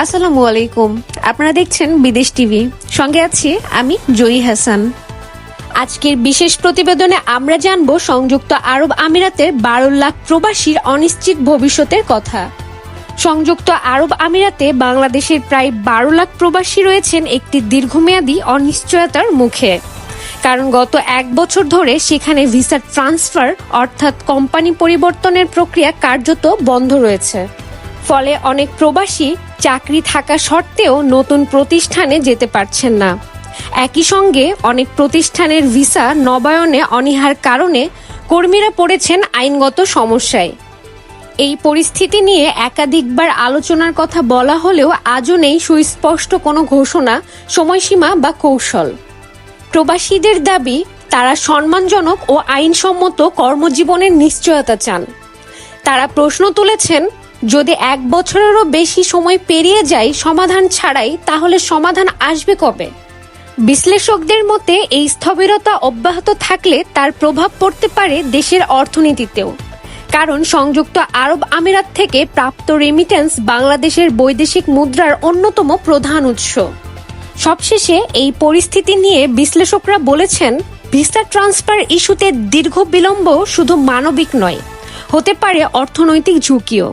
আসসালামু আলাইকুম। আপনারা দেখছেন বিদেশ টিভি, সঙ্গে আছি আমি জয়ী হাসান। আজকের বিশেষ প্রতিবেদনে আমরা জানব সংযুক্ত আরব আমিরাতের 12 লাখ প্রবাসীর অনিশ্চিত ভবিষ্যতের কথা। সংযুক্ত আরব আমিরাতে বাংলাদেশের প্রায় 12 লাখ প্রবাসী রয়েছেন একটি দীর্ঘমেয়াদী অনিশ্চয়তার মুখে। কারণ গত 1 বছর ধরে সেখানে ভিসা ট্রান্সফার অর্থাৎ কোম্পানি পরিবর্তনের প্রক্রিয়া কার্যত বন্ধ রয়েছে। ফলে অনেক প্রবাসী চাকরি থাকা সত্ত্বেও নতুন প্রতিষ্ঠানে যেতে পারছেন না। একই সঙ্গে অনেক প্রতিষ্ঠানের ভিসা নবায়নে অনীহার কারণে কর্মীরা পড়েছেন আইনগত সমস্যায়। এই পরিস্থিতি নিয়ে একাধিকবার আলোচনার কথা বলা হলেও আজও নেই সুস্পষ্ট কোনো ঘোষণা, সময়সীমা বা কৌশল। প্রবাসীদের দাবি, তারা সম্মানজনক ও আইনসম্মত কর্মজীবনের নিশ্চয়তা চান। তারা প্রশ্ন তুলেছেন, যদি 1 বছরেরও বেশি সময় পেরিয়ে যায় সমাধান ছাড়াই, তাহলে সমাধান আসবে কবে? বিশ্লেষকদের মতে এই স্থবিরতা অব্যাহত থাকলে তার প্রভাব পড়তে পারে দেশের অর্থনীতিতেও। কারণ সংযুক্ত আরব আমিরাত থেকে প্রাপ্ত রেমিটেন্স বাংলাদেশের বৈদেশিক মুদ্রার অন্যতম প্রধান উৎস। সবশেষে এই পরিস্থিতি নিয়ে বিশ্লেষকরা বলেছেন, ভিসা ট্রান্সফার ইস্যুতে দীর্ঘ বিলম্ব শুধু মানবিক নয়, হতে পারে অর্থনৈতিক ঝুঁকিও।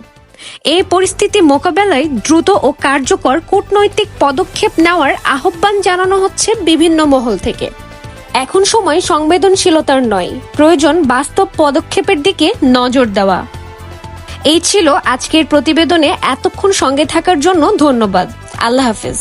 এই পরিস্থিতি মোকাবেলায় দ্রুত ও কার্যকর কূটনৈতিক পদক্ষেপ নেওয়ার আহ্বান জানানো হচ্ছে বিভিন্ন মহল থেকে। এখন সময় সংবেদনশীলতার নয়, প্রয়োজন বাস্তব পদক্ষেপের দিকে নজর দেওয়া। এই ছিল আজকের প্রতিবেদনে। এতক্ষণ সঙ্গে থাকার জন্য ধন্যবাদ। আল্লাহ হাফেজ।